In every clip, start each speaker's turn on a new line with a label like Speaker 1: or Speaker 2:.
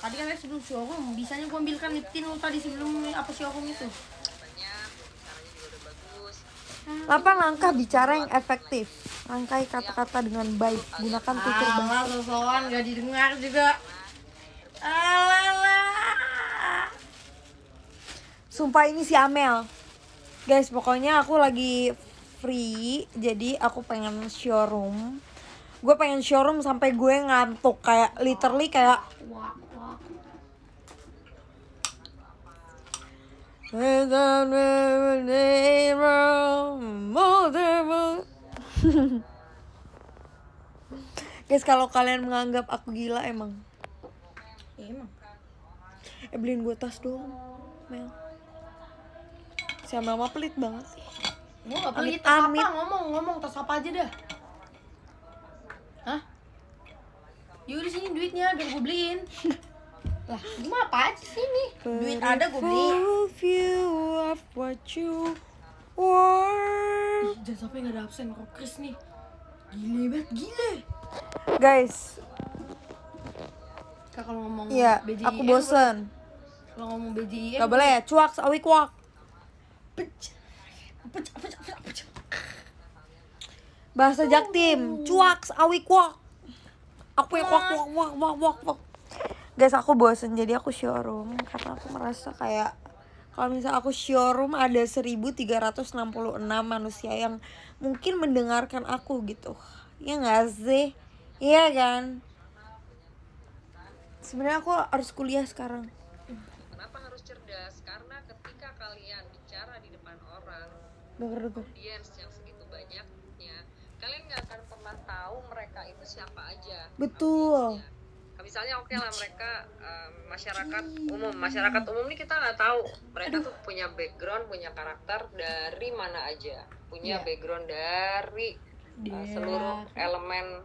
Speaker 1: Tadi kan sebelum showroom, bisanya gue ambilkan lip tint lo tadi sebelum apa showroom itu.
Speaker 2: 8 langkah bicara yang efektif. Rangkai kata-kata dengan baik. Gunakan tutur bahasa.
Speaker 1: Sosokan gak didengar juga. Alah.
Speaker 2: Sumpah ini si Amel. Guys, pokoknya aku lagi free, jadi aku pengen showroom. Gue pengen showroom sampai gue ngantuk, kayak literally kayak
Speaker 1: Wah.
Speaker 2: Guys, kalau kalian menganggap aku gila emang.
Speaker 1: Emang.
Speaker 2: Beliin gue tas dong, Mel. Si Amel mah pelit banget sih.
Speaker 1: Gue gak pelit, tas apa? Ngomong tas apa aja dah. Hah? Yaudah sini duitnya biar gue beliin. Lah, gue mah apa aja sini? Duit ada gue beli. Jangan sampai gak ada absen kok Chris nih. Gile banget, gile.
Speaker 2: Guys,
Speaker 1: Kak kalau ngomong
Speaker 2: iya,
Speaker 1: BJI,
Speaker 2: aku bosen.
Speaker 1: Kalau ngomong BJI
Speaker 2: Gak boleh ya, cuak, awi kuak.
Speaker 1: pecah.
Speaker 2: Bahasa Jaktim, cuak, awi kuak. Aku ya kuak. Guys, aku bosen jadi aku showroom karena aku merasa kayak kalau misalnya aku showroom ada 1366 manusia yang mungkin mendengarkan aku gitu. Ya nggak sih? Iya kan? Sebenarnya aku harus kuliah sekarang.
Speaker 3: Kenapa harus cerdas? Karena ketika kalian bicara di depan orang,
Speaker 2: Dengar.
Speaker 3: audiens yang segitu banyaknya, kalian nggak akan pernah tahu mereka itu siapa aja.
Speaker 2: Betul.
Speaker 3: Audiensnya. Misalnya oke lah mereka masyarakat umum nih kita nggak tahu mereka tuh punya background, punya karakter dari mana aja, punya background dari seluruh elemen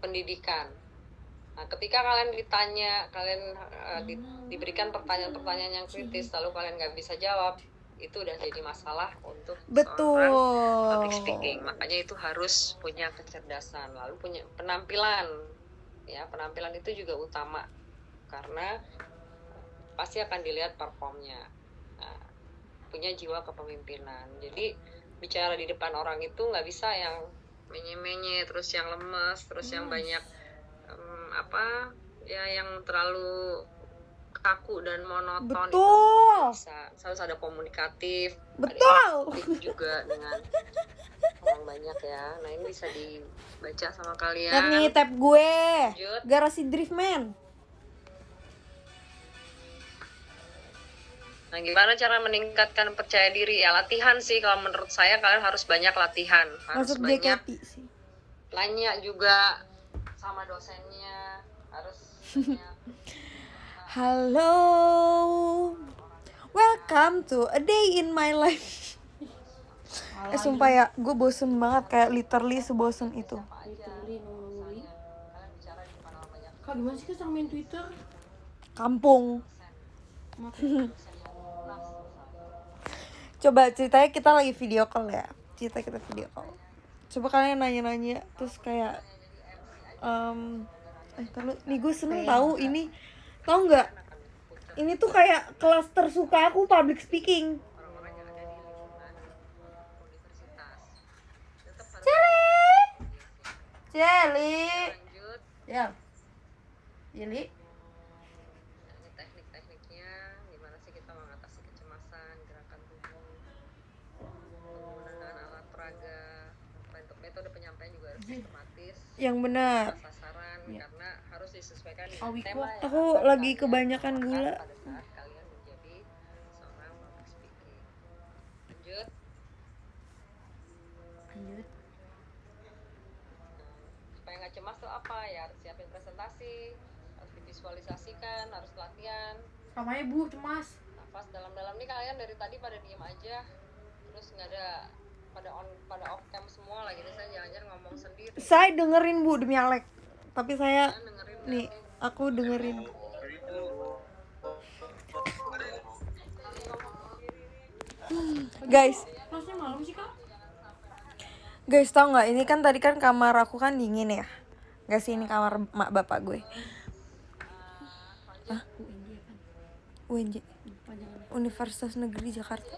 Speaker 3: pendidikan. Nah, ketika kalian ditanya, kalian diberikan pertanyaan-pertanyaan yang kritis, lalu kalian nggak bisa jawab, itu udah jadi masalah untuk seorang public speaking. Makanya itu harus punya kecerdasan, lalu punya penampilan. Ya, penampilan itu juga utama karena pasti akan dilihat performnya. Nah, punya jiwa kepemimpinan. Jadi bicara di depan orang itu nggak bisa yang menye-menye, terus yang lemes, terus yang banyak yang terlalu kaku dan monoton.
Speaker 2: Betul.
Speaker 3: Itu bisa. Harus ada komunikatif.
Speaker 2: Betul.
Speaker 3: Ada juga dengan orang banyak ya. Nah, ini bisa dibaca sama kalian.
Speaker 2: Lihat nih tab gue.
Speaker 3: Lanjut.
Speaker 2: Garasi Driftman.
Speaker 3: Nah, gimana cara meningkatkan percaya diri? Ya latihan sih, kalau menurut saya kalian harus banyak latihan. Harus
Speaker 2: Masuk
Speaker 3: banyak
Speaker 2: JKT sih.
Speaker 3: nanya juga sama dosennya. Harus banyak.
Speaker 2: Halo. Welcome to a day in my life. Sumpah ya, gue bosen banget, kayak literally sebosen itu.
Speaker 1: Kak gimana sih Kak main Twitter?
Speaker 2: Kampung. Coba ceritanya kita lagi video call ya. Kita video call. Coba kalian nanya-nanya terus kayak nih gue seneng tahu ini. Tahu nggak? Ini tuh kayak kelas tersuka aku public speaking. Jelly.
Speaker 3: Lanjut.
Speaker 1: Ya. Jadi
Speaker 3: Ini teknik-tekniknya, gimana sih kita mengatasi kecemasan, gerakan tubuh, penggunaan alat peraga, metode penyampaian juga harus sistematis,
Speaker 2: Yang benar.
Speaker 3: sasaran, karena harus disesuaikan
Speaker 1: Awi
Speaker 3: dengan
Speaker 1: kuat.
Speaker 3: tema yang
Speaker 2: Aku
Speaker 3: akan
Speaker 2: lagi
Speaker 3: kalian
Speaker 2: kebanyakan
Speaker 3: gunakan
Speaker 2: gula.
Speaker 3: pada saat kalian menjadi seorang public speaking. Lanjut. Supaya nggak cemas tuh apa ya, harus siapin presentasi, harus divisualisasikan, harus latihan.
Speaker 1: sama ibu cemas.
Speaker 3: Nafas dalam-dalam nih, kalian dari tadi pada diem aja, terus nggak ada pada off cam semua lagi nih, saya jangan-jangan ngomong sendiri.
Speaker 2: Saya dengerin Bu demi Alek. Tapi saya
Speaker 3: Kalian dengerin nggak
Speaker 2: nih,
Speaker 3: sih?
Speaker 2: aku dengerin. Guys,
Speaker 1: Kelasnya malam sih Kak.
Speaker 2: Guys, tau nggak? Ini kan tadi kan kamar aku kan dingin ya. Gak sih, ini kamar mak bapak gue. Hah?
Speaker 1: UNJ apa?
Speaker 2: UNJ,
Speaker 1: Panjangan.
Speaker 2: Universitas Negeri Jakarta.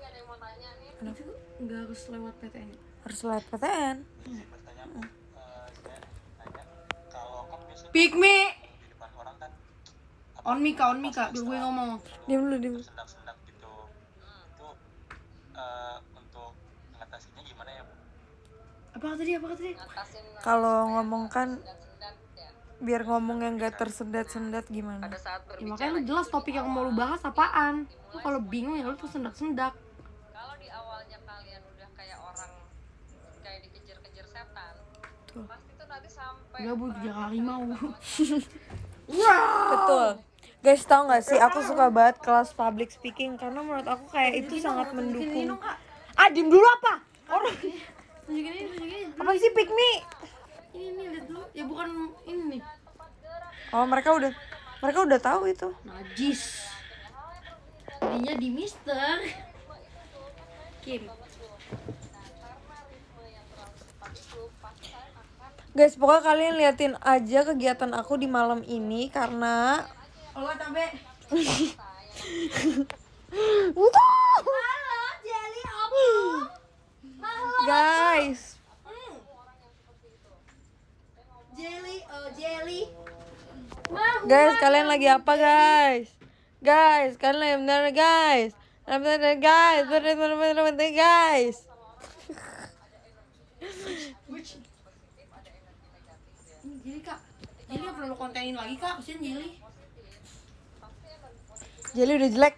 Speaker 1: Itu nggak harus lewat PTN.
Speaker 2: Harus lewat PTN.
Speaker 1: Pick me. On Mika, biar gue ngomong.
Speaker 2: Diam dulu.
Speaker 4: sendak-sendak gitu. Itu untuk mengatasinya gimana ya, Bu?
Speaker 1: Apa tadi?
Speaker 2: Kalau ngomong kan biar ngomong yang gak tersendat-sendat gimana?
Speaker 3: pada saat
Speaker 1: Ya,
Speaker 3: berbicara.
Speaker 1: makanya lu jelas topik yang mau lu bahas apaan. Lu kalau bingung ya lu tuh sendak-sendak.
Speaker 3: Kalau di awalnya kalian udah kayak orang kayak dikejar-kejar setan,
Speaker 2: Tuh.
Speaker 3: pasti tuh nanti sampai
Speaker 1: Gabut dikejar harimau.
Speaker 2: Betul. Guys, tau gak sih, aku suka banget kelas public speaking karena menurut aku kayak itu sangat mendukung. Diem dulu apa? Orang
Speaker 1: Tunjukin ini.
Speaker 2: apa sih pick me?
Speaker 1: Ini lihat dulu. Ya bukan ini nih.
Speaker 2: Oh, mereka udah tahu itu.
Speaker 1: Najis. Tadinya di Mister Kim.
Speaker 2: Guys, pokoknya kalian liatin aja kegiatan aku di malam ini karena
Speaker 1: Allah cabe.
Speaker 2: Halo,
Speaker 1: Jelly apa?
Speaker 2: guys.
Speaker 1: Jelly.
Speaker 2: Guys, kalian lagi apa, guys? Guys, kalian lagi bener, guys. Bener, guys.
Speaker 1: Ini Jelly, Kak. Jelly nggak perlu kontenin lagi, Kak. Kasian Jelly.
Speaker 2: Jelly udah jelek.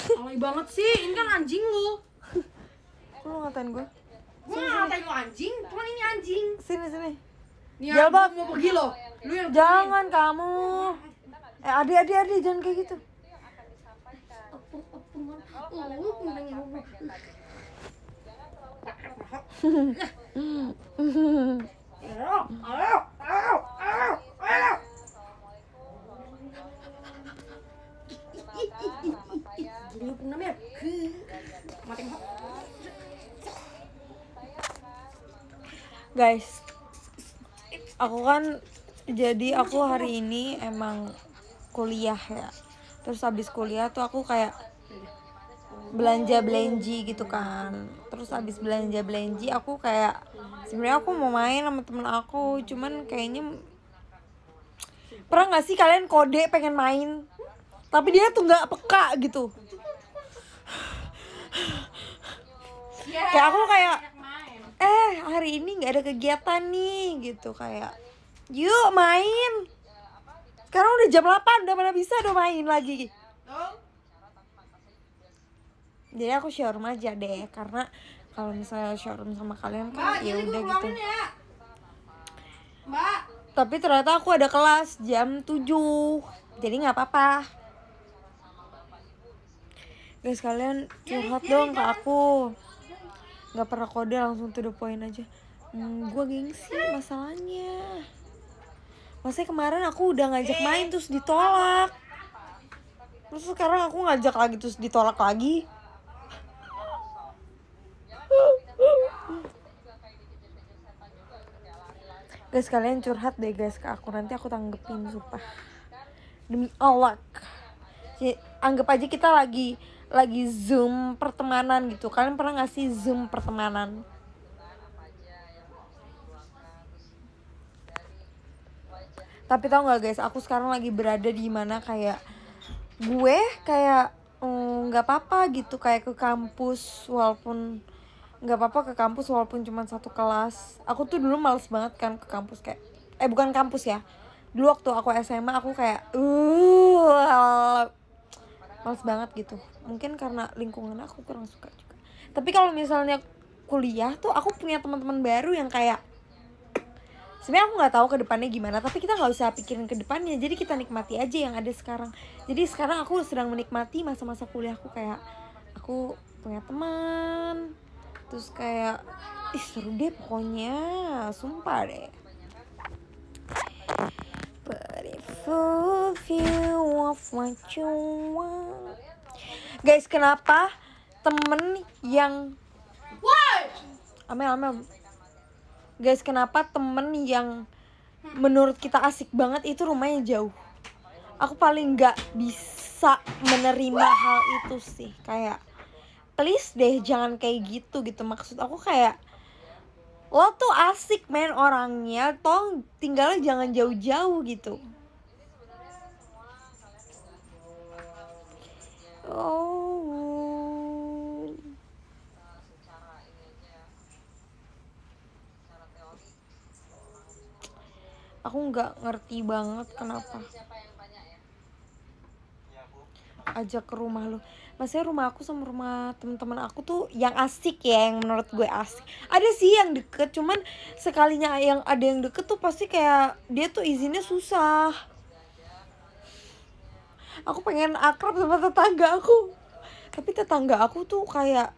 Speaker 1: Alay banget sih. Ini kan anjing lu.
Speaker 2: Kok lu ngatain gue?
Speaker 1: Gue nggak ngatain lu anjing, cuman ini anjing.
Speaker 2: Sini.
Speaker 1: Nih,
Speaker 2: Jalbab.
Speaker 1: mau pergi lo. Lu yang
Speaker 2: Jangan kamu. Adi, jangan kayak gitu.
Speaker 1: Jadi pernah mer. Mati mau.
Speaker 2: Guys, aku hari ini emang kuliah ya. Terus habis kuliah tuh aku kayak belanja-belanji gitu kan. Terus habis belanja-belanji aku kayak sebenarnya aku mau main sama temen aku, cuman kayaknya pernah nggak sih kalian kode pengen main tapi dia tuh nggak peka gitu. Kayak aku kayak hari ini nggak ada kegiatan nih gitu, kayak yuk main. Sekarang udah jam 8, udah mana bisa udah main lagi. Jadi aku showroom aja deh, karena kalau misalnya showroom sama kalian kan ya udah gitu.
Speaker 1: Mbak.
Speaker 2: Tapi ternyata aku ada kelas jam 7, jadi nggak apa-apa. Guys, kalian curhat dong ke aku. Nggak pernah kode, langsung to the point aja. Gue gengsi masalahnya. Maksudnya kemarin aku udah ngajak main terus ditolak. Terus sekarang aku ngajak lagi terus ditolak lagi. Guys, kalian curhat deh guys ke aku, nanti aku tanggepin sumpah. Demi Allah. Anggap aja kita lagi Zoom pertemanan gitu. Kalian pernah gak sih Zoom pertemanan? Tapi tau gak guys, aku sekarang lagi berada di mana kayak gue kayak nggak apa-apa gitu, kayak ke kampus walaupun nggak apa-apa ke kampus walaupun cuma satu kelas. Aku tuh dulu males banget kan ke kampus, kayak bukan kampus ya, dulu waktu aku SMA aku kayak males banget gitu. Mungkin karena lingkungan aku kurang suka juga. Tapi kalau misalnya kuliah tuh aku punya teman-teman baru yang kayak sebenarnya aku nggak tahu ke depannya gimana, tapi kita nggak usah pikirin ke depannya, jadi kita nikmati aja yang ada sekarang. Jadi sekarang aku sedang menikmati masa-masa kuliahku, kayak aku punya teman, terus kayak seru deh pokoknya, sumpah deh. But if you of what you want. Guys, kenapa temen yang Amel Guys, kenapa temen yang menurut kita asik banget itu rumahnya jauh. Aku paling nggak bisa menerima hal itu sih, kayak please deh jangan kayak gitu maksud aku kayak lo tuh asik men orangnya, tolong tinggalnya jangan jauh-jauh gitu. Oh, aku nggak ngerti banget kenapa ajak ke rumah lo. Maksudnya rumah aku sama rumah teman-teman aku tuh yang asik ya, yang menurut gue asik. Ada sih yang deket, cuman sekalinya yang ada yang deket tuh pasti kayak dia tuh izinnya susah. Aku pengen akrab sama tetangga aku, tapi tetangga aku tuh kayak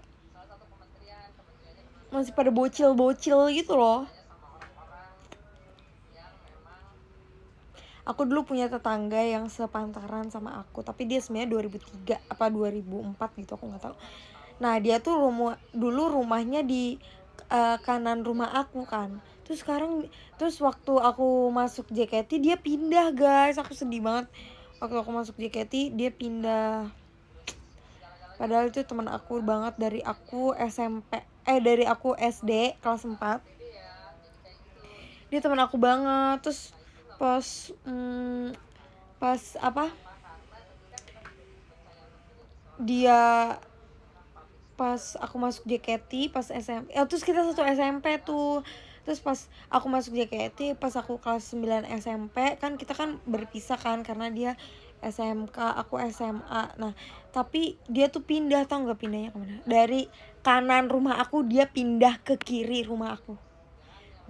Speaker 2: masih pada bocil-bocil gitu loh. Aku dulu punya tetangga yang sepantaran sama aku, tapi dia sebenarnya 2003 apa 2004 gitu, aku nggak tahu. Nah dia tuh dulu rumahnya di kanan rumah aku kan. Terus waktu aku masuk JKT dia pindah guys, aku sedih banget. Waktu aku masuk JKT dia pindah. Padahal itu teman aku banget dari aku dari aku SD kelas 4. Dia teman aku banget. Terus pas apa dia pas aku masuk JKT pas SMP terus kita satu SMP tuh. Terus pas aku masuk JKT pas aku kelas 9 SMP kan kita kan berpisah kan karena dia SMK aku SMA. Nah tapi dia tuh pindah, tau nggak pindahnya kemana? Dari kanan rumah aku dia pindah ke kiri rumah aku.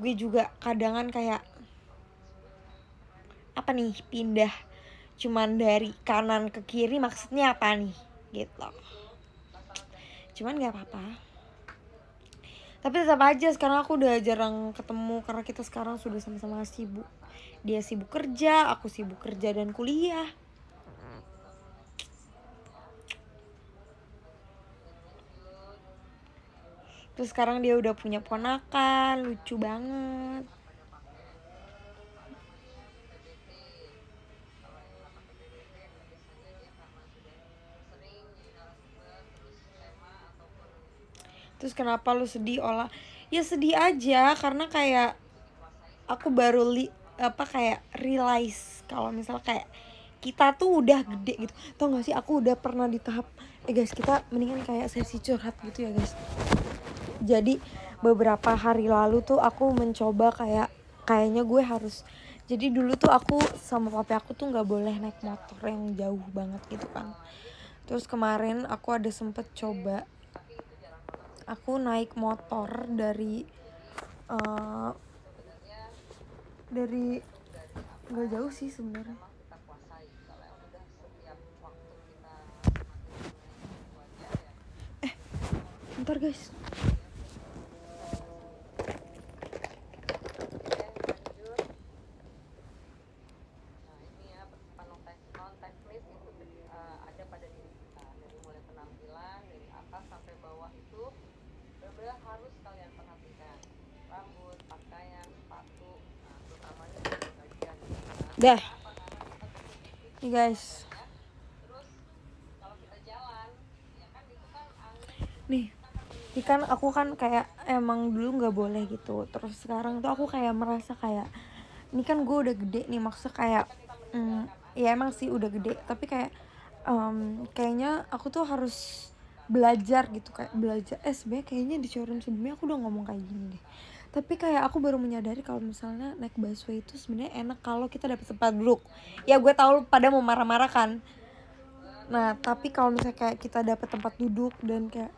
Speaker 2: Gue juga kadangan kayak apa nih pindah cuman dari kanan ke kiri maksudnya apa nih gitu. Cuman nggak apa-apa, tapi tetap aja sekarang aku udah jarang ketemu karena kita sekarang sudah sama-sama sibuk. Dia sibuk kerja, aku sibuk kerja dan kuliah. Terus sekarang dia udah punya ponakan, lucu banget. Terus kenapa lu sedih Ola? Ya sedih aja karena kayak aku baru kayak realize kalau misal kayak kita tuh udah gede gitu. Tau gak sih aku udah pernah di tahap guys, kita mendingan kayak sesi curhat gitu ya guys. Jadi beberapa hari lalu tuh aku mencoba kayaknya gue harus, jadi dulu tuh aku sama papi aku tuh nggak boleh naik motor yang jauh banget gitu kan. Terus kemarin aku ada sempet coba aku naik motor dari nggak jauh sih sebenarnya. Bentar guys. Dah. Nih guys. Nih kan aku kan kayak emang dulu nggak boleh gitu. Terus sekarang tuh aku kayak merasa kayak ini kan gue udah gede nih, maksudnya kayak ya emang sih udah gede, tapi kayak kayaknya aku tuh harus belajar gitu, kayak belajar. Sebenarnya kayaknya di showroom sebelumnya aku udah ngomong kayak gini deh. Tapi kayak aku baru menyadari kalau misalnya naik busway itu sebenarnya enak kalau kita dapet tempat duduk. Ya gue tahu pada mau marah-marah kan. Nah tapi kalau misalnya kayak kita dapet tempat duduk dan kayak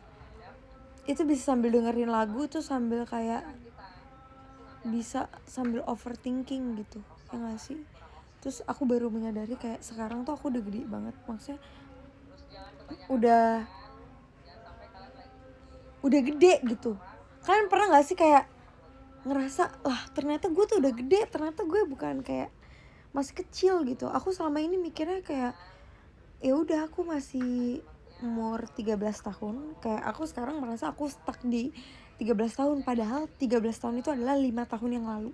Speaker 2: itu bisa sambil dengerin lagu, itu sambil kayak bisa sambil overthinking gitu, ya gak sih? Terus aku baru menyadari kayak sekarang tuh aku udah gede banget, maksudnya udah gede gitu. Kalian pernah gak sih kayak ngerasa lah ternyata gue tuh udah gede, ternyata gue bukan kayak masih kecil gitu. Aku selama ini mikirnya kayak ya udah aku masih umur 13 tahun, kayak aku sekarang merasa aku stuck di 13 tahun, padahal 13 tahun itu adalah 5 tahun yang lalu.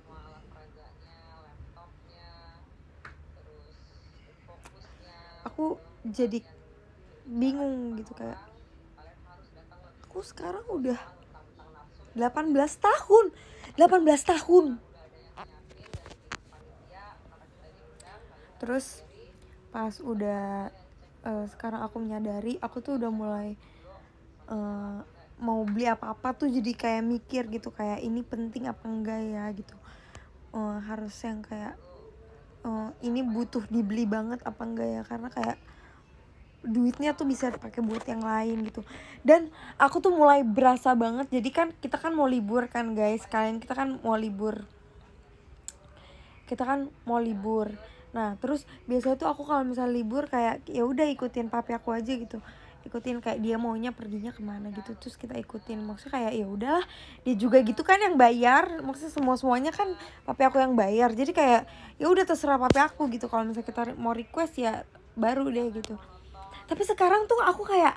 Speaker 2: aku jadi bingung gitu, kayak aku sekarang udah 18 tahun. Terus pas udah sekarang aku menyadari, aku tuh udah mulai mau beli apa-apa tuh jadi kayak mikir gitu, kayak ini penting apa enggak ya gitu. Harus yang kayak ini butuh dibeli banget apa enggak ya, karena kayak duitnya tuh bisa dipakai buat yang lain gitu. Dan aku tuh mulai berasa banget, jadi kan kita kan mau libur kan guys, kalian kita kan mau libur. Nah terus biasanya tuh aku kalau misalnya libur kayak ya udah ikutin papi aku aja gitu, ikutin kayak dia maunya perginya kemana gitu, terus kita ikutin. Maksudnya kayak ya udahlah, dia juga gitu kan yang bayar, maksudnya semuanya kan papi aku yang bayar, jadi kayak ya udah terserah papi aku gitu. Kalau misalnya kita mau request ya baru deh gitu. Tapi sekarang tuh aku kayak,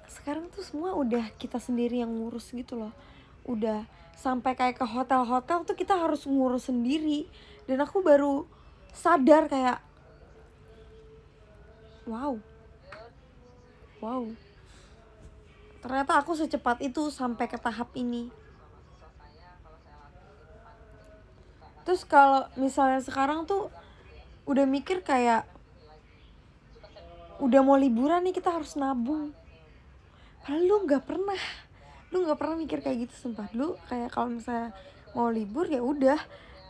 Speaker 2: sekarang tuh semua udah kita sendiri yang ngurus gitu loh. Udah sampai kayak ke hotel-hotel tuh kita harus ngurus sendiri. Dan aku baru sadar kayak wow, ternyata aku secepat itu sampai ke tahap ini. Terus kalau misalnya sekarang tuh udah mikir kayak udah mau liburan nih kita harus nabung. Padahal lu nggak pernah mikir kayak gitu sumpah. Lu kayak kalau misalnya mau libur ya udah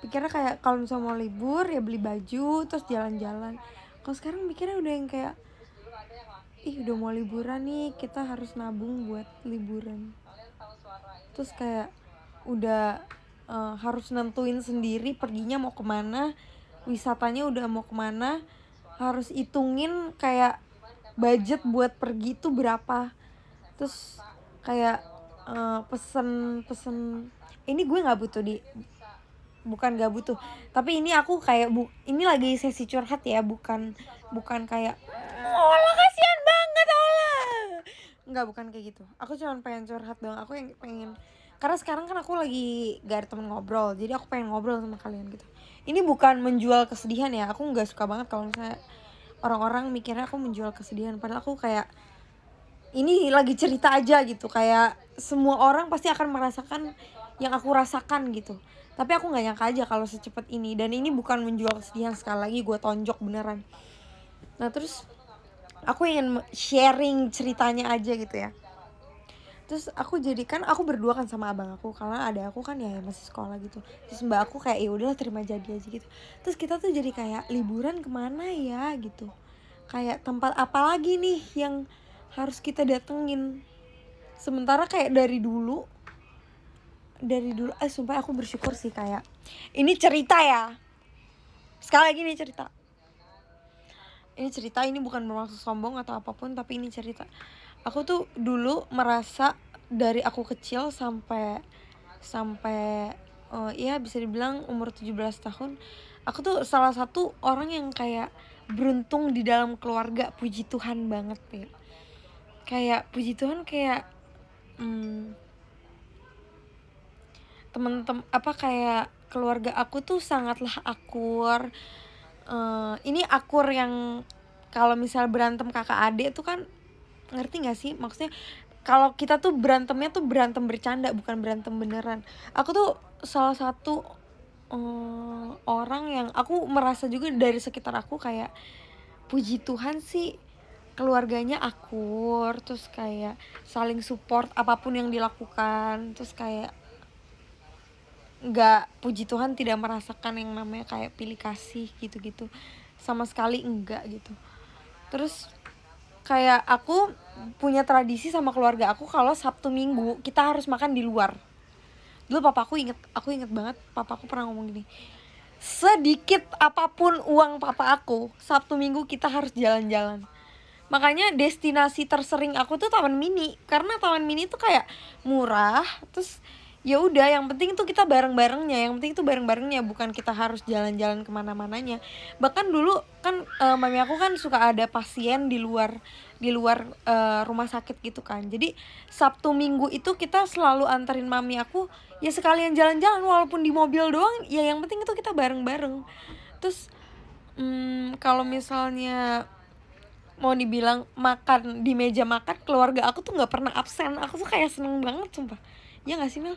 Speaker 2: pikirnya kayak kalau misalnya mau libur ya beli baju terus jalan-jalan. Kalau sekarang mikirnya udah yang kayak udah mau liburan nih kita harus nabung buat liburan. Terus kayak udah harus nentuin sendiri perginya mau kemana, wisatanya udah mau kemana, harus hitungin kayak budget buat pergi itu berapa. Terus kayak pesen ini gue nggak butuh bukan nggak butuh, tapi ini aku kayak ini lagi sesi curhat ya, bukan kayak Ola kasihan banget Ola, nggak, bukan kayak gitu. Aku cuma pengen curhat doang. Aku yang pengen, karena sekarang kan aku lagi gak ada temen ngobrol, jadi aku pengen ngobrol sama kalian gitu. Ini bukan menjual kesedihan ya, aku nggak suka banget kalau misalnya orang-orang mikirnya aku menjual kesedihan, padahal aku kayak ini lagi cerita aja gitu, kayak semua orang pasti akan merasakan yang aku rasakan gitu. Tapi aku nggak nyangka aja kalau secepat ini, dan ini bukan menjual kesedihan, sekali lagi gue tonjok beneran. Nah terus aku ingin sharing ceritanya aja gitu ya. Terus aku jadikan, aku berdua kan sama abang aku, karena ada aku kan ya masih sekolah gitu. Terus mbak aku kayak ya udahlah terima jadi aja gitu. Terus kita tuh jadi kayak liburan kemana ya gitu, kayak tempat apa lagi nih yang harus kita datengin. Sementara kayak dari dulu sumpah aku bersyukur sih, kayak ini cerita ya, sekali lagi ini cerita, ini bukan bermaksud sombong atau apapun, tapi ini cerita. Aku tuh dulu merasa dari aku kecil sampai ya bisa dibilang umur 17 tahun, aku tuh salah satu orang yang kayak beruntung di dalam keluarga. Puji Tuhan banget ya. Kayak puji Tuhan, kayak temen-temen kayak keluarga aku tuh sangatlah akur. Ini akur yang kalau misal berantem kakak adik tuh kan, ngerti gak sih maksudnya? Kalau kita tuh berantemnya tuh berantem bercanda, bukan berantem beneran. Aku tuh salah satu orang yang aku merasa juga dari sekitar aku kayak puji Tuhan sih keluarganya akur, terus kayak saling support apapun yang dilakukan, terus kayak nggak, puji Tuhan tidak merasakan yang namanya kayak pilih kasih gitu-gitu, sama sekali enggak gitu. Terus kayak aku punya tradisi sama keluarga aku, kalau Sabtu Minggu kita harus makan di luar. Dulu papa aku inget banget, papa aku pernah ngomong gini, sedikit apapun uang papa aku, Sabtu Minggu kita harus jalan-jalan. Makanya destinasi tersering aku tuh Taman Mini, karena Taman Mini tuh kayak murah, terus ya udah yang penting tuh kita bareng-barengnya, bukan kita harus jalan-jalan kemana-mananya. Bahkan dulu kan mami aku kan suka ada pasien di luar rumah sakit gitu kan, jadi Sabtu Minggu itu kita selalu anterin mami aku ya sekalian jalan-jalan, walaupun di mobil doang ya, yang penting itu kita bareng-bareng. Terus Kalau misalnya mau dibilang makan di meja makan, keluarga aku tuh nggak pernah absen. Aku tuh kayak seneng banget sumpah. Ya nggak sih Mel?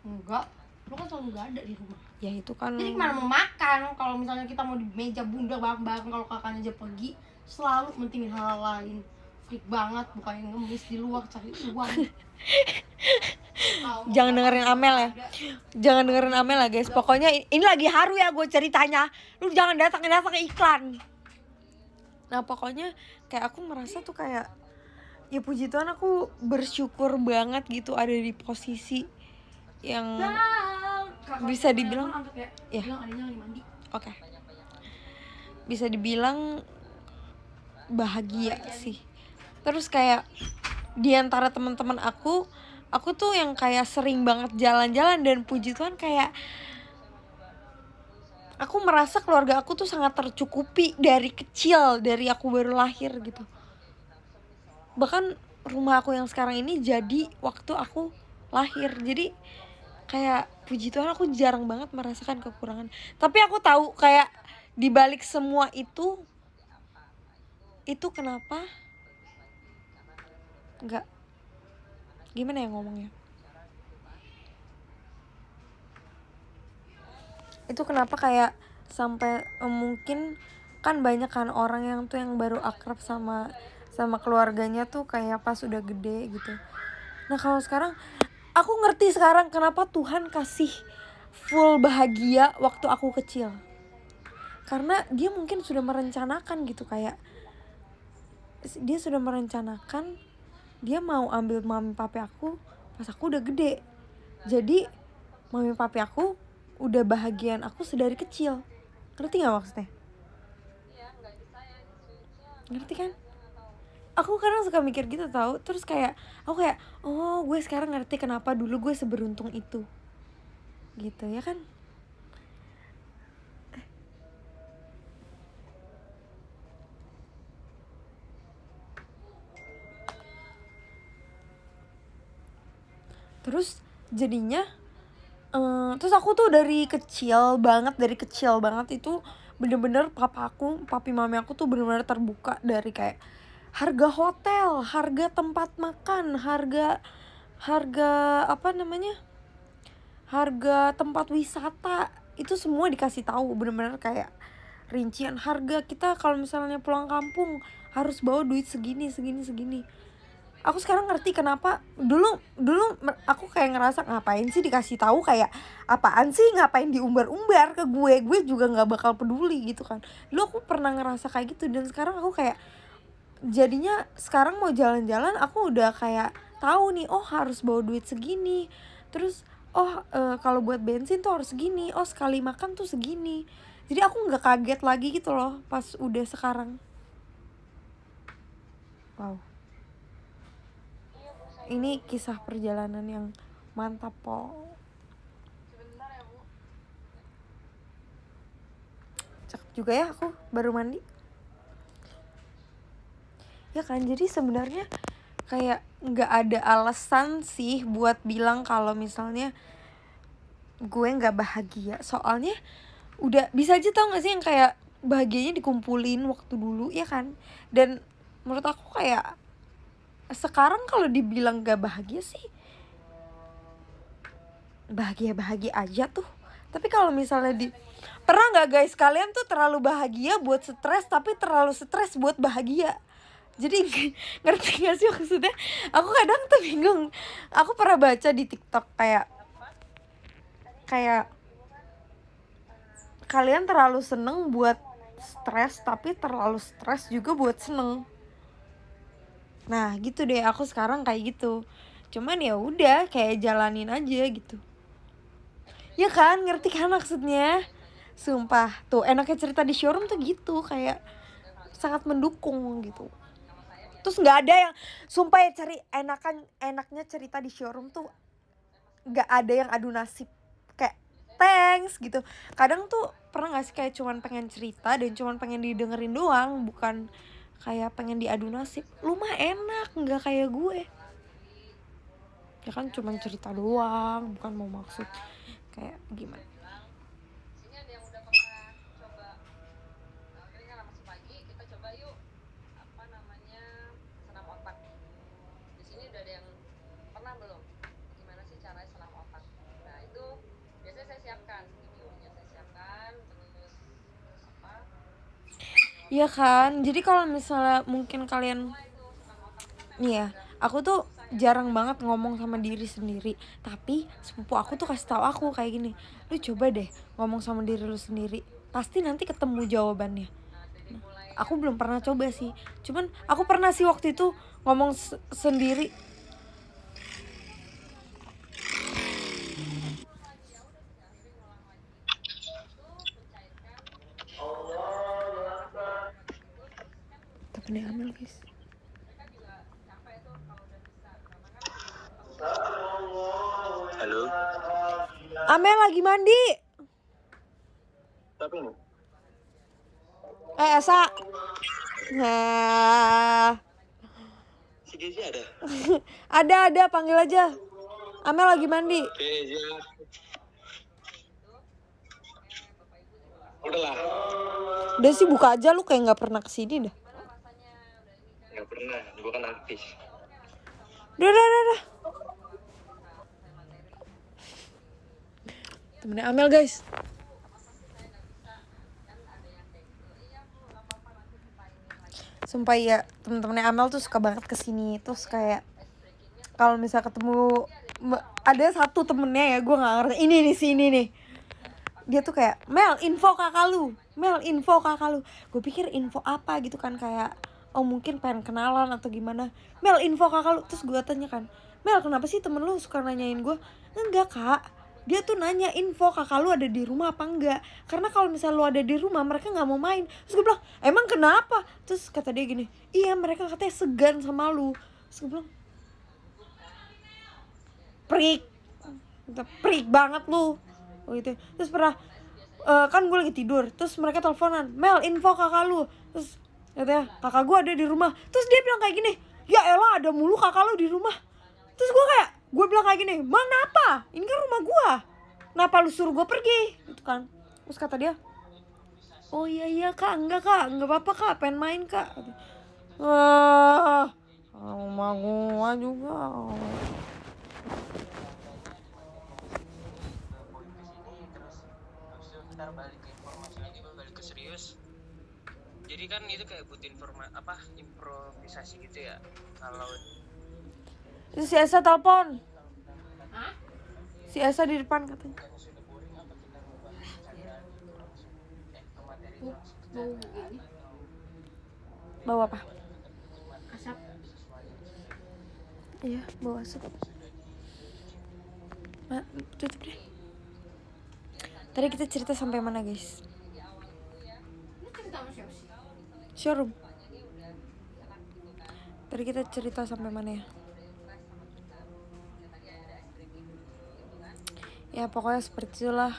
Speaker 1: Enggak, lu kan selalu gak ada di rumah.
Speaker 2: Ya itu kan.
Speaker 1: Jadi kemana mau makan? Kalau misalnya kita mau di meja bunda bareng-bareng, kalau kakaknya aja pergi, selalu mentingin hal lain. Freak banget, bukannya ngemis di luar cari uang.
Speaker 2: Jangan dengerin Amel ya. Jangan dengerin Amel lah guys. Pokoknya ini lagi haru ya gue ceritanya. Lu jangan datang ke iklan. Nah pokoknya kayak aku merasa tuh kayak, ya puji Tuhan aku bersyukur banget gitu ada di posisi yang bisa dibilang ya. Oke. Bisa dibilang bahagia sih. Terus kayak di antara teman-teman aku tuh yang kayak sering banget jalan-jalan, dan puji Tuhan kayak aku merasa keluarga aku tuh sangat tercukupi dari kecil, dari aku baru lahir gitu. Bahkan rumah aku yang sekarang ini jadi waktu aku lahir. Jadi kayak puji Tuhan aku jarang banget merasakan kekurangan. Tapi aku tahu kayak di balik semua itu kenapa enggak, gimana ya ngomongnya, itu kenapa kayak sampai mungkin kan banyak kan orang yang tuh yang baru akrab sama keluarganya tuh kayak pas udah gede gitu. Nah kalau sekarang aku ngerti sekarang kenapa Tuhan kasih full bahagia waktu aku kecil, karena dia mungkin sudah merencanakan gitu, kayak dia sudah merencanakan dia mau ambil mami papi aku pas aku udah gede. Jadi mami papi aku udah bahagian aku sedari kecil. Ngerti gak maksudnya? Ngerti kan? Aku kadang suka mikir gitu tau. Terus kayak aku kayak, oh gue sekarang ngerti kenapa dulu gue seberuntung itu. Gitu ya kan? Terus jadinya terus aku tuh dari kecil banget itu bener-bener papi mami aku tuh bener-bener terbuka dari kayak harga hotel, harga tempat makan, harga apa namanya, harga tempat wisata, itu semua dikasih tahu, bener-bener kayak rincian harga. Kita kalau misalnya pulang kampung harus bawa duit segini. Aku sekarang ngerti kenapa dulu aku kayak ngerasa ngapain sih dikasih tahu, kayak apaan sih, ngapain diumbar-umbar ke gue juga nggak bakal peduli gitu kan. Dulu aku pernah ngerasa kayak gitu, dan sekarang aku kayak jadinya sekarang mau jalan-jalan aku udah kayak tahu nih, oh harus bawa duit segini, terus kalau buat bensin tuh harus segini, oh sekali makan tuh segini. Jadi aku nggak kaget lagi gitu loh pas udah sekarang. Wow. Ini kisah perjalanan yang mantap, po. Cakep juga ya, aku baru mandi. Ya kan, jadi sebenarnya kayak nggak ada alasan sih buat bilang kalau misalnya gue nggak bahagia. Soalnya udah bisa aja, tau nggak sih, yang kayak bahagianya dikumpulin waktu dulu ya kan. Dan menurut aku kayak sekarang kalau dibilang gak bahagia sih bahagia aja tuh. Tapi kalau misalnya pernah gak guys kalian tuh terlalu bahagia buat stres, tapi terlalu stres buat bahagia? Jadi ngerti gak sih maksudnya? Aku kadang tuh bingung. Aku pernah baca di TikTok kayak kalian terlalu seneng buat stres, tapi terlalu stres juga buat seneng. Nah gitu deh, aku sekarang kayak gitu. Cuman ya udah kayak jalanin aja gitu. Ya kan, ngerti kan maksudnya? Sumpah, tuh enaknya cerita di showroom tuh gitu, kayak sangat mendukung gitu. Terus nggak ada yang, sumpah ya, enaknya cerita di showroom tuh nggak ada yang adu nasib kayak thanks gitu. Kadang tuh pernah nggak sih kayak cuman pengen cerita dan cuman pengen didengerin doang, bukan kayak pengen diadu nasib. Lu mah enak, nggak kayak gue. Ya kan cuman cerita doang, bukan mau maksud kayak gimana. Iya kan, jadi kalau misalnya mungkin kalian, nih ya, aku tuh jarang banget ngomong sama diri sendiri. Tapi sepupu aku tuh kasih tahu aku kayak gini, lu coba deh ngomong sama diri lu sendiri, pasti nanti ketemu jawabannya. Aku belum pernah coba sih, cuman aku pernah sih waktu itu ngomong sendiri. Tapi Amel guys,
Speaker 4: Halo.
Speaker 2: Amel lagi mandi.
Speaker 4: Siapa ini?
Speaker 2: Esa. Nah.
Speaker 4: Si Gezi ada?
Speaker 2: Ada, panggil aja. Amel lagi mandi.
Speaker 4: Gezi. Udahlah.
Speaker 2: Udah sih buka aja, lu kayak nggak pernah kesini dah.
Speaker 4: Nggak pernah, gue kan artis.
Speaker 2: Udah. Temennya Amel guys. Sumpah ya, temen-temennya Amel tuh suka banget kesini. Terus kayak kalau misal ketemu, ada satu temennya ya, gue nggak ngerti. Ini nih, sini nih. Dia tuh kayak, Mel info kakak lu. Gue pikir info apa gitu kan, kayak oh mungkin pengen kenalan atau gimana. Mel info kakak lu. Terus gue tanya kan, Mel kenapa sih temen lu suka nanyain gue? Enggak kak, dia tuh nanya info kakak lu ada di rumah apa enggak. Karena kalau misal lu ada di rumah mereka gak mau main. Terus gue bilang, emang kenapa? Terus kata dia gini, iya mereka katanya segan sama lu. Terus gue bilang, prik banget lu gitu. Terus pernah kan gue lagi tidur, terus mereka teleponan, Mel info kakak lu. Terus katanya kakak gue ada di rumah. Terus dia bilang kayak gini, ya elah ada mulu kakak lu di rumah. Terus gue bilang kayak gini, mana apa? Ini kan rumah gue, kenapa lu suruh gue pergi gitu kan. Terus kata dia, oh iya kak, enggak apa-apa kak, pengen main kak. Rumah gue juga.
Speaker 5: Ntar balik ke informasi lagi, balik ke serius. Jadi kan itu kayak butuh improvisasi gitu ya. Kalau
Speaker 2: Itu si Esa telepon. Si Esa di depan katanya. Bawa apa?
Speaker 1: Asap.
Speaker 2: Iya, bawa asap. Tutup deh. Tadi kita cerita sampai mana guys?
Speaker 1: Lu cerita sama siapa sih?
Speaker 2: Showroom. Tadi kita cerita sampai mana ya? Ya pokoknya seperti itulah.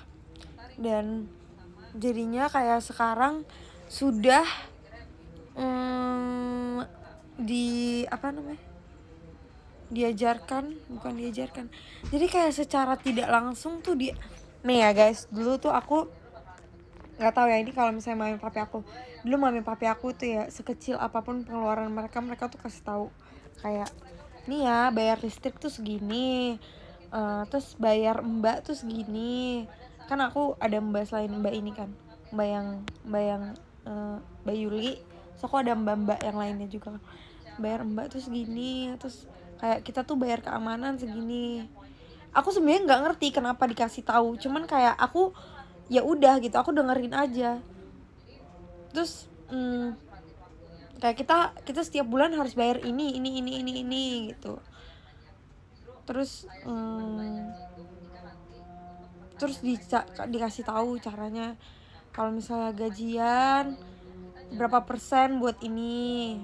Speaker 2: Dan jadinya kayak sekarang sudah bukan diajarkan. Jadi kayak secara tidak langsung tuh nih ya guys, dulu tuh aku nggak tahu ya ini kalau misalnya mami papi aku, dulu mami papi aku tuh ya sekecil apapun pengeluaran mereka tuh kasih tahu kayak nih ya bayar listrik tuh segini, terus bayar mbak tuh segini. Kan aku ada mbak selain mbak ini kan, mbak Yuli, so aku ada mbak yang lainnya juga. Bayar mbak tuh segini, terus kayak kita tuh bayar keamanan segini. Aku sebenarnya nggak ngerti kenapa dikasih tahu, cuman kayak aku ya udah gitu, aku dengerin aja. Terus kayak kita setiap bulan harus bayar ini gitu. Terus dikasih tahu caranya, kalau misalnya gajian berapa persen buat ini,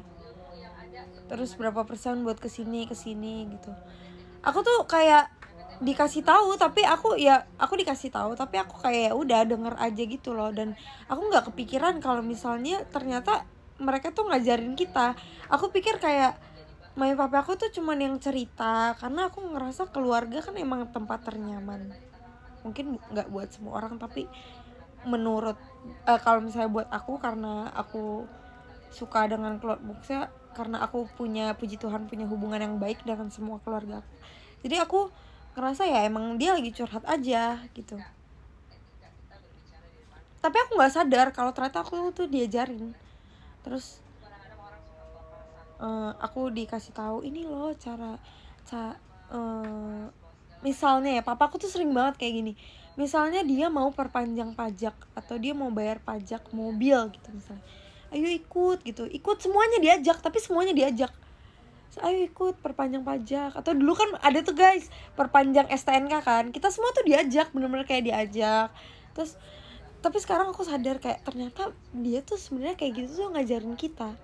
Speaker 2: terus berapa persen buat kesini gitu. Aku tuh kayak dikasih tahu tapi aku dikasih tahu tapi aku kayak udah denger aja gitu loh. Dan aku nggak kepikiran kalau misalnya ternyata mereka tuh ngajarin kita. Aku pikir kayak mami papi aku tuh cuman yang cerita karena aku ngerasa keluarga kan emang tempat ternyaman. Mungkin nggak buat semua orang, tapi menurut kalau misalnya buat aku, karena aku suka dengan keluarga, karena aku puji Tuhan punya hubungan yang baik dengan semua keluarga aku. Jadi aku ngerasa ya emang dia lagi curhat aja gitu. Tapi aku nggak sadar kalau ternyata aku tuh diajarin. Terus aku dikasih tahu ini loh cara misalnya ya, papa aku tuh sering banget kayak gini. Misalnya dia mau perpanjang pajak atau dia mau bayar pajak mobil gitu misalnya, ayo ikut gitu, ikut semuanya diajak, tapi semuanya diajak, ayo ikut perpanjang pajak. Atau dulu kan ada tuh guys perpanjang STNK kan, kita semua tuh diajak, bener-bener kayak diajak. Terus tapi sekarang aku sadar kayak ternyata dia tuh sebenarnya kayak gitu tuh ngajarin kita.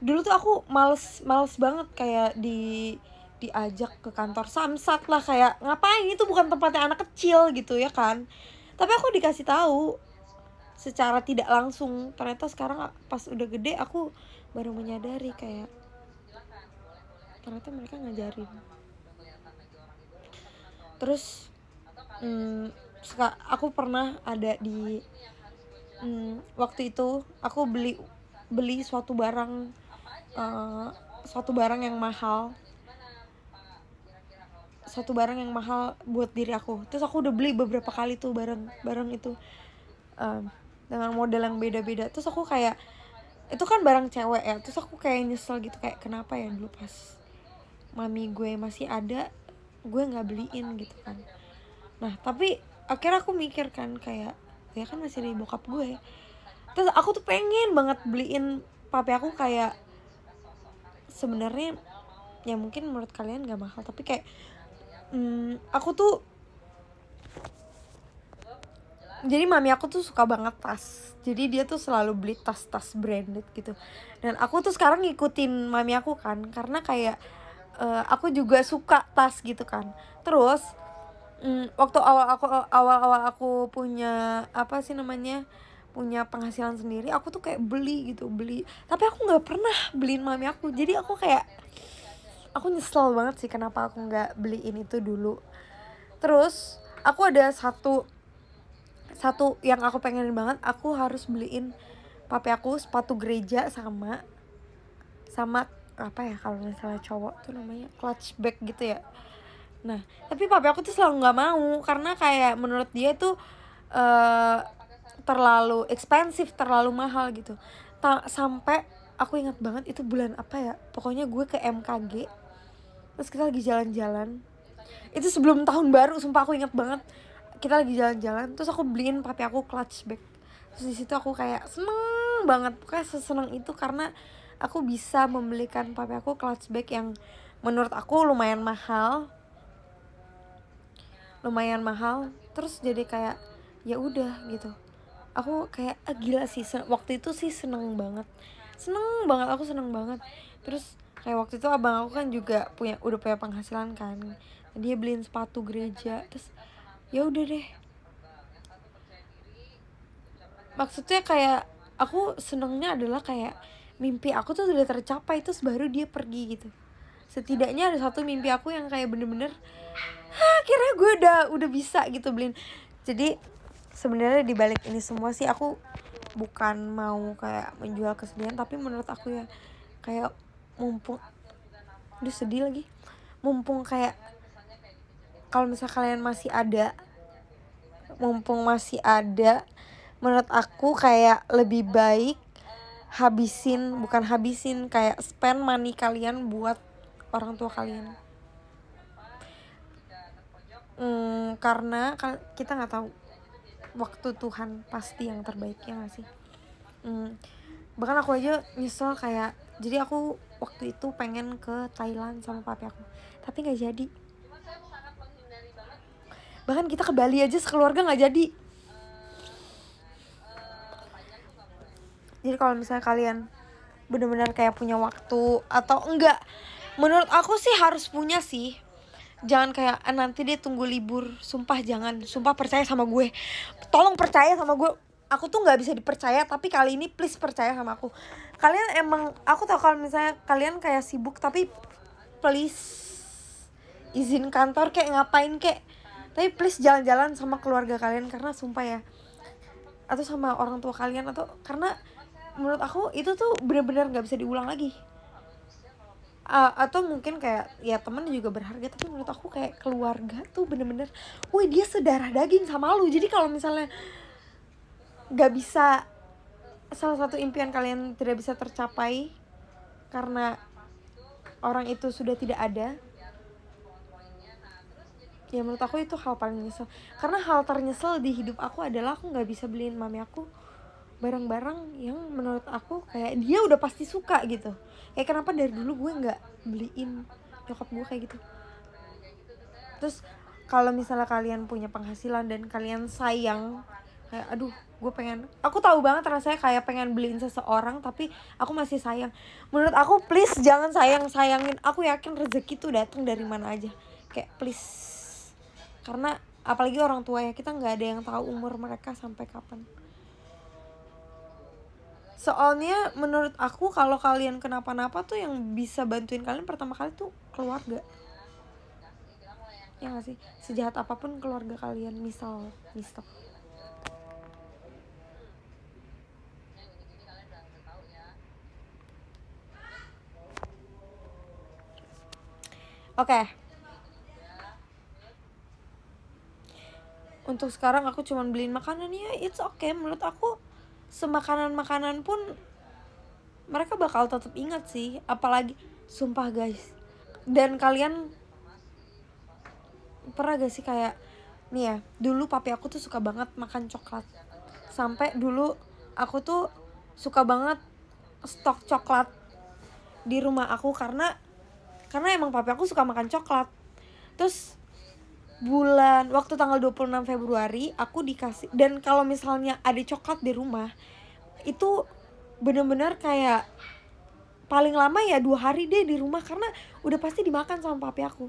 Speaker 2: Dulu tuh aku males banget kayak diajak ke kantor Samsat lah, kayak ngapain, itu bukan tempatnya anak kecil gitu ya kan. Tapi aku dikasih tahu secara tidak langsung. Ternyata sekarang pas udah gede aku baru menyadari kayak ternyata mereka ngajarin. Terus aku pernah ada di waktu itu aku beli suatu barang yang mahal, buat diri aku. Terus aku udah beli beberapa kali tuh barang itu dengan model yang beda-beda. Terus aku kayak, itu kan barang cewek ya, terus aku kayak nyesel gitu, kayak kenapa ya dulu pas mami gue masih ada gue nggak beliin gitu kan. Nah tapi akhirnya aku mikir kan kayak ya kan masih dari bokap gue. Terus aku tuh pengen banget beliin papi aku kayak, sebenarnya ya mungkin menurut kalian gak mahal, tapi kayak aku tuh, jadi mami aku tuh suka banget tas, jadi dia tuh selalu beli tas-tas branded gitu. Dan aku tuh sekarang ngikutin mami aku kan, karena kayak aku juga suka tas gitu kan. Terus waktu awal aku punya punya penghasilan sendiri, aku tuh kayak beli, tapi aku nggak pernah beliin mami aku. Jadi aku kayak, aku nyesel banget sih kenapa aku nggak beliin itu dulu. Terus aku ada satu yang aku pengen banget, aku harus beliin papi aku sepatu gereja sama apa ya kalau misalnya cowok tuh namanya clutch bag gitu ya. Nah tapi papi aku tuh selalu nggak mau, karena kayak menurut dia tuh terlalu expensive, terlalu mahal gitu. Sampai aku ingat banget itu bulan apa ya, pokoknya gue ke MKG, terus kita lagi jalan-jalan, itu sebelum tahun baru, sumpah aku ingat banget. Kita lagi jalan-jalan, terus aku beliin papi aku clutch bag. Terus di situ aku kayak seneng banget, pokoknya seseneng itu karena aku bisa membelikan papi aku clutch bag yang menurut aku lumayan mahal. Terus jadi kayak ya udah gitu. Aku kayak gila sih, waktu itu sih seneng banget. Aku seneng banget. Terus kayak waktu itu abang aku kan juga udah punya penghasilan kan, dia beliin sepatu gereja. Terus ya udah deh, maksudnya kayak aku senengnya adalah kayak mimpi aku tuh udah tercapai, terus baru dia pergi gitu. Setidaknya ada satu mimpi aku yang kayak bener-bener akhirnya gue udah bisa gitu beliin. Jadi sebenarnya di balik ini semua sih aku bukan mau kayak menjual kesedihan, tapi menurut aku ya kayak mumpung kayak kalau misalnya kalian masih ada, menurut aku kayak lebih baik kayak spend money kalian buat orang tua kalian. Karena kita nggak tahu waktu Tuhan pasti yang terbaik, ya nggak sih? Bahkan aku aja nyesel kayak, jadi aku waktu itu pengen ke Thailand sama papi aku, tapi nggak jadi. Bahkan kita ke Bali aja sekeluarga nggak jadi. Jadi kalau misalnya kalian benar-benar kayak punya waktu atau enggak, menurut aku sih harus punya sih. Jangan kayak nanti dia tunggu libur. Sumpah jangan. Sumpah percaya sama gue. Tolong percaya sama gue. Aku tuh gak bisa dipercaya, tapi kali ini please percaya sama aku. Kalian emang, aku tau kalau misalnya kalian kayak sibuk, tapi please izin kantor kayak ngapain kayak, tapi please jalan-jalan sama keluarga kalian, karena sumpah ya, atau sama orang tua kalian, atau karena menurut aku itu tuh benar-benar gak bisa diulang lagi. Atau mungkin kayak ya temen juga berharga, tapi menurut aku kayak keluarga tuh bener-bener, wih dia sedarah daging sama lu. Jadi kalau misalnya gak bisa salah satu impian kalian tidak bisa tercapai karena orang itu sudah tidak ada, ya menurut aku itu hal paling nyesel. Karena hal ternyesel di hidup aku adalah aku nggak bisa beliin mami aku barang-barang yang menurut aku kayak dia udah pasti suka gitu. Kayak kenapa dari dulu gue nggak beliin nyokap gue kayak gitu. Terus kalau misalnya kalian punya penghasilan dan kalian sayang, kayak aduh gue pengen, aku tahu banget rasanya kayak pengen beliin seseorang tapi aku masih sayang. Menurut aku please jangan sayangin. Aku yakin rezeki tuh datang dari mana aja, kayak please. Karena apalagi orang tua ya, kita nggak ada yang tahu umur mereka sampai kapan. Soalnya menurut aku kalau kalian kenapa-napa tuh yang bisa bantuin kalian pertama kali tuh keluarga. Ya nggak sih, sejahat apapun keluarga kalian, misal. Oke. Untuk sekarang aku cuman beliin makanan ya, it's okay. Menurut aku semakanan-makanan pun mereka bakal tetap ingat sih. Apalagi sumpah guys. Dan kalian pernah gak sih kayak nih ya, dulu papi aku tuh suka banget makan coklat. Sampai dulu aku tuh suka banget stok coklat di rumah aku karena emang papi aku suka makan coklat. Terus waktu tanggal 26 Februari aku dikasih, dan kalau misalnya ada coklat di rumah itu bener-bener kayak paling lama ya 2 hari deh di rumah, karena udah pasti dimakan sama papi aku.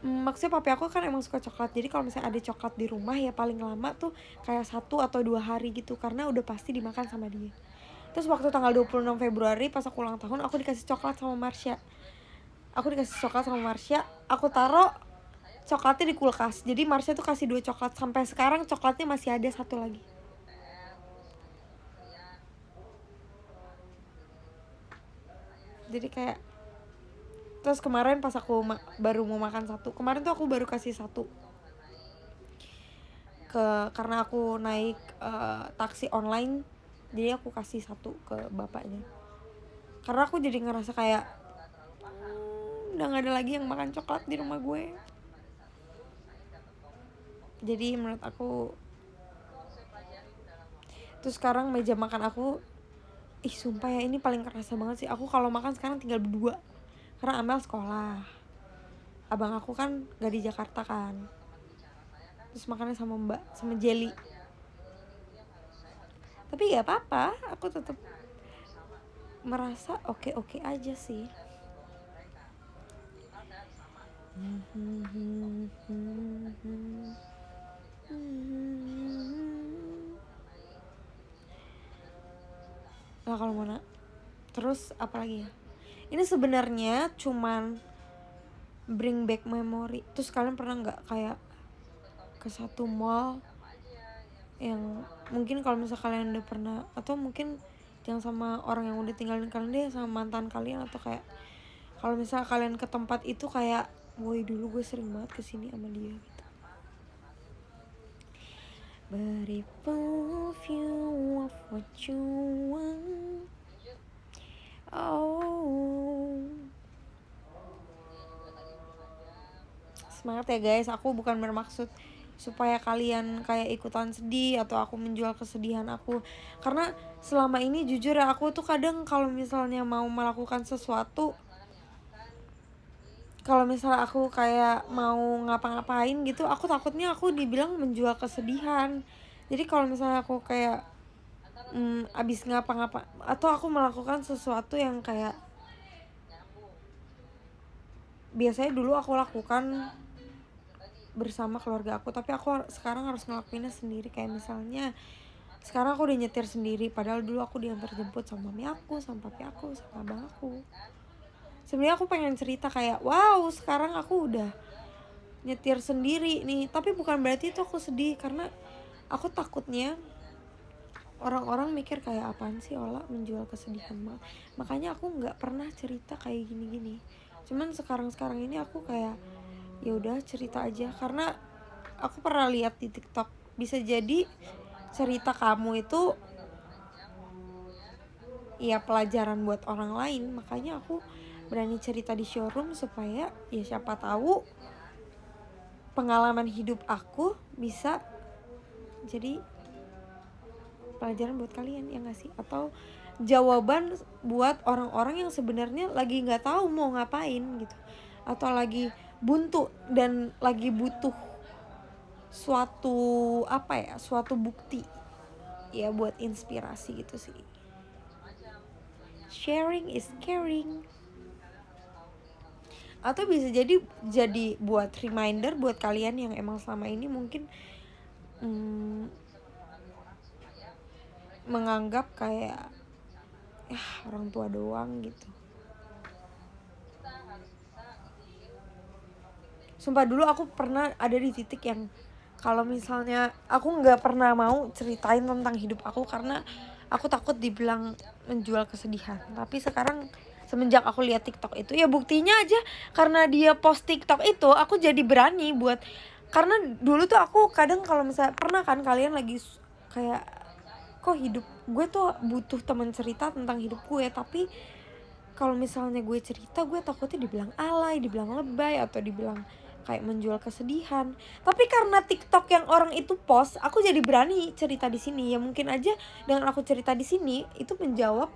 Speaker 2: Maksudnya papi aku kan emang suka coklat, jadi kalau misalnya ada coklat di rumah ya paling lama tuh kayak 1 atau 2 hari gitu, karena udah pasti dimakan sama dia. Terus waktu tanggal 26 Februari pas aku ulang tahun, aku dikasih coklat sama Marsha. Aku taruh coklatnya di kulkas. Jadi Marsha tuh kasih 2 coklat. Sampai sekarang coklatnya masih ada 1 lagi. Jadi kayak, terus kemarin pas aku baru mau makan 1, kemarin tuh aku baru kasih 1 karena aku naik taksi online, jadi aku kasih 1 ke bapaknya. Karena aku jadi ngerasa kayak udah gak ada lagi yang makan coklat di rumah gue. Jadi menurut aku, terus sekarang meja makan aku, sumpah ya ini paling kerasa banget sih. Aku kalau makan sekarang tinggal berdua, karena Amel sekolah, abang aku kan gak di Jakarta kan. Terus makannya sama Mbak, sama Jelly. Tapi gak apa-apa, aku tetap merasa oke-oke aja sih. Nah kalau mana, terus apa lagi ya? Ini sebenarnya cuman bring back memory. Terus kalian pernah nggak kayak ke satu mall yang mungkin kalau misalnya kalian udah pernah, atau mungkin jangan sama orang yang udah tinggalin kalian deh, sama mantan kalian, atau kayak kalau misalnya kalian ke tempat itu kayak, woi dulu gue sering banget kesini sama dia gitu. But if you of what you want, oh. Semangat ya guys, aku bukan bermaksud supaya kalian kayak ikutan sedih atau aku menjual kesedihan aku. Karena selama ini jujur ya, aku tuh kadang kalau misalnya mau melakukan sesuatu, kalau misalnya aku kayak mau ngapa-ngapain gitu, aku takutnya aku dibilang menjual kesedihan. Jadi kalau misalnya aku kayak abis ngapa-ngapa atau aku melakukan sesuatu yang kayak biasanya dulu aku lakukan bersama keluarga aku, tapi aku sekarang harus ngelakuinnya sendiri. Kayak misalnya sekarang aku udah nyetir sendiri, padahal dulu aku diantar jemput sama mami aku, sama papi aku, sama abang aku. Sebenarnya aku pengen cerita kayak, wow sekarang aku udah nyetir sendiri nih, tapi bukan berarti itu aku sedih, karena aku takutnya orang-orang mikir kayak apaan sih Ola menjual kesedihan banget. Makanya aku nggak pernah cerita kayak gini-gini. Cuman sekarang ini aku kayak ya udah cerita aja, karena aku pernah lihat di TikTok, bisa jadi cerita kamu itu ya pelajaran buat orang lain. Makanya aku berani cerita di showroom supaya ya siapa tahu pengalaman hidup aku bisa jadi pelajaran buat kalian, ya nggak sih? Atau jawaban buat orang-orang yang sebenarnya lagi nggak tahu mau ngapain gitu, atau lagi buntu dan lagi butuh suatu suatu bukti ya, buat inspirasi gitu sih. Sharing is caring. Atau bisa jadi buat reminder buat kalian yang emang selama ini mungkin menganggap kayak orang tua doang gitu. Sumpah dulu aku pernah ada di titik yang kalau misalnya aku nggak pernah mau ceritain tentang hidup aku karena aku takut dibilang menjual kesedihan. Tapi sekarang semenjak aku lihat TikTok itu, ya buktinya aja karena dia post TikTok itu aku jadi berani buat, karena dulu tuh aku kadang kalau misalnya pernah kan kalian lagi kayak kok hidup gue tuh butuh teman cerita tentang hidup gue, tapi kalau misalnya gue cerita gue takutnya dibilang alay, dibilang lebay, atau dibilang kayak menjual kesedihan. Tapi karena TikTok yang orang itu post, aku jadi berani cerita di sini. Ya mungkin aja dengan aku cerita di sini itu menjawab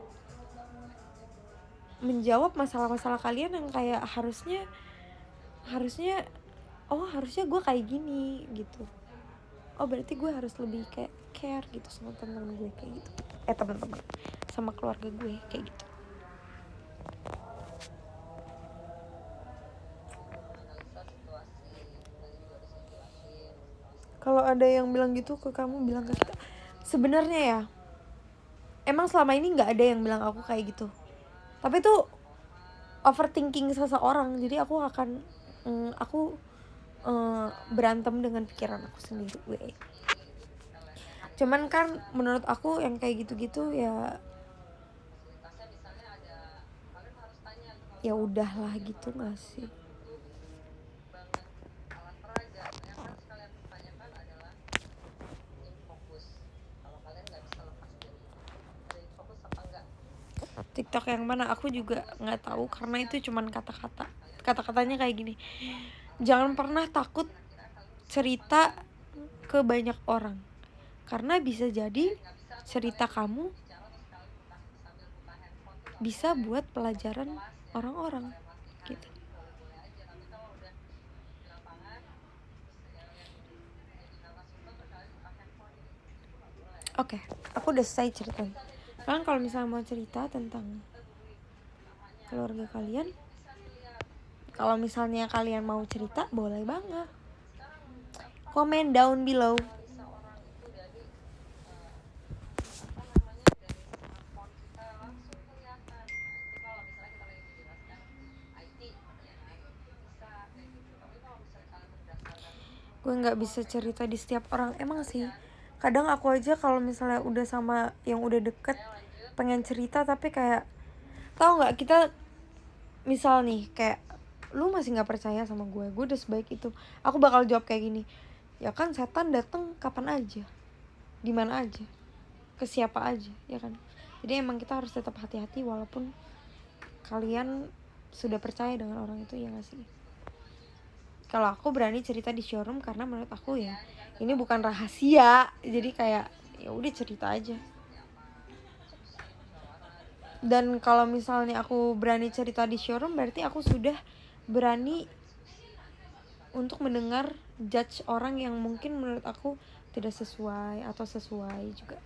Speaker 2: masalah-masalah kalian yang kayak harusnya gue kayak gini gitu. Oh berarti gue harus lebih kayak care gitu sama teman-teman gue kayak gitu. Teman-teman sama keluarga gue kayak gitu. Kalau ada yang bilang gitu ke kamu, bilang ke kita. Sebenarnya ya, emang selama ini nggak ada yang bilang aku kayak gitu. Tapi itu overthinking seseorang. Jadi aku akan berantem dengan pikiran aku sendiri. Cuman kan menurut aku yang kayak gitu-gitu ya udahlah gitu nggak sih. TikTok yang mana aku juga nggak tahu karena itu cuman kata-katanya kayak gini, jangan pernah takut cerita ke banyak orang karena bisa jadi cerita kamu bisa buat pelajaran orang-orang gitu. Oke, aku udah selesai ceritanya. Kalian kalau misalnya mau cerita tentang keluarga kalian, kalau misalnya kalian mau cerita, boleh banget. Comment down below. Gue nggak bisa cerita di setiap orang, emang sih. Kadang aku aja kalau misalnya udah sama yang udah deket pengen cerita, tapi kayak tahu nggak, kita misal nih kayak lu masih nggak percaya sama gue udah sebaik itu, aku bakal jawab kayak gini, ya kan setan datang kapan aja, di mana aja, ke siapa aja, ya kan. Jadi emang kita harus tetap hati-hati walaupun kalian sudah percaya dengan orang itu, ya nggak sih. Kalau aku berani cerita di showroom karena menurut aku ya ini bukan rahasia, jadi kayak ya udah cerita aja. Dan kalau misalnya aku berani cerita di showroom berarti aku sudah berani untuk mendengar judge orang yang mungkin menurut aku tidak sesuai atau sesuai juga.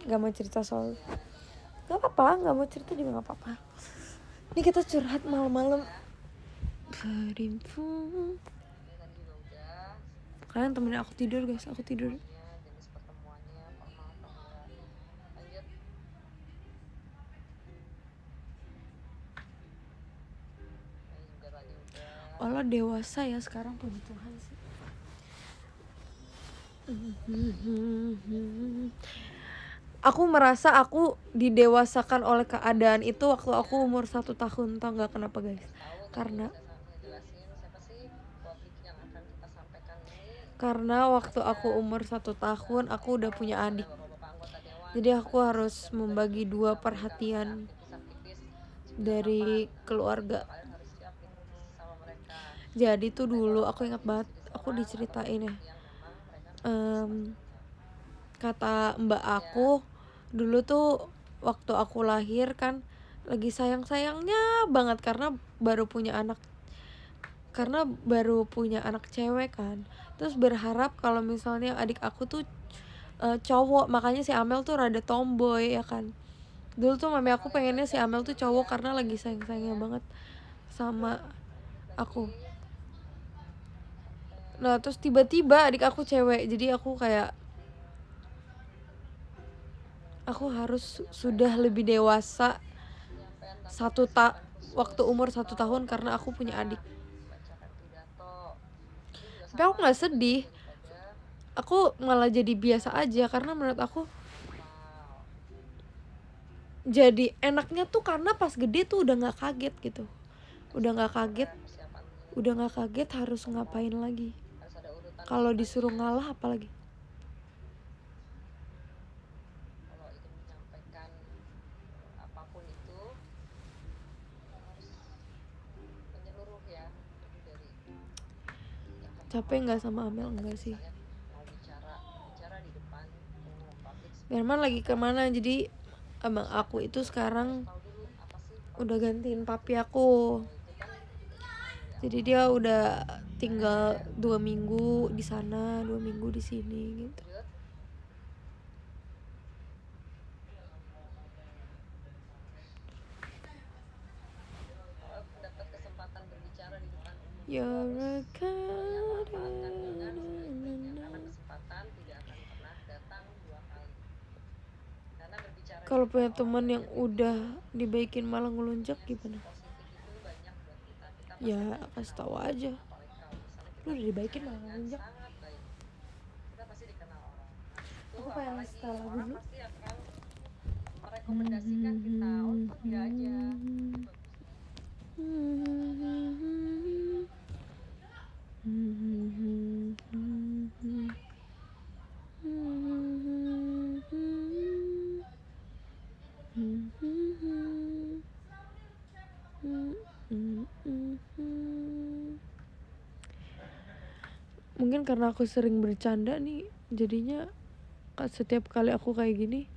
Speaker 2: Gak mau cerita soal, gak apa-apa, gak mau cerita juga gak apa-apa. Ini kita curhat malam-malam. Kalian temenin aku tidur guys, aku tidur. Allah dewasa ya sekarang, puji Tuhan sih. Aku merasa aku didewasakan oleh keadaan itu waktu aku umur 1 tahun. Tau gak kenapa guys? Karena Karena waktu aku umur 1 tahun aku udah punya adik. Jadi aku harus membagi 2 perhatian dari keluarga. Jadi tuh dulu aku ingat banget, aku diceritain ya, kata mbak aku dulu tuh waktu aku lahir kan lagi sayang-sayangnya banget karena baru punya anak cewek kan. Terus berharap kalau misalnya adik aku tuh cowok, makanya si Amel tuh rada tomboy ya kan. Dulu tuh mami aku pengennya si Amel tuh cowok karena lagi sayang-sayangnya banget sama aku. Nah terus tiba-tiba adik aku cewek, jadi aku kayak aku harus sudah lebih dewasa waktu umur 1 tahun karena aku punya adik. Tapi aku nggak sedih, aku malah jadi biasa aja karena menurut aku jadi enaknya tuh karena pas gede tuh udah nggak kaget gitu, udah nggak kaget harus ngapain lagi. Kalau disuruh ngalah apalagi. Capek nggak sama Amel? Enggak sih. Berman lagi kemana? Jadi abang aku itu sekarang udah gantiin papi aku. Jadi dia udah tinggal 2 minggu di sana, 2 minggu di sini gitu. Kalau punya teman yang udah dibaikin malah ngelunjak gimana? Ya kasih tahu aja, lu udah dibaikin malah ngelunjak. Aku pengen setelah dulu.
Speaker 3: Rekomendasikan kita pergi aja.
Speaker 2: Mungkin karena aku sering bercanda nih, jadinya setiap kali aku kayak gini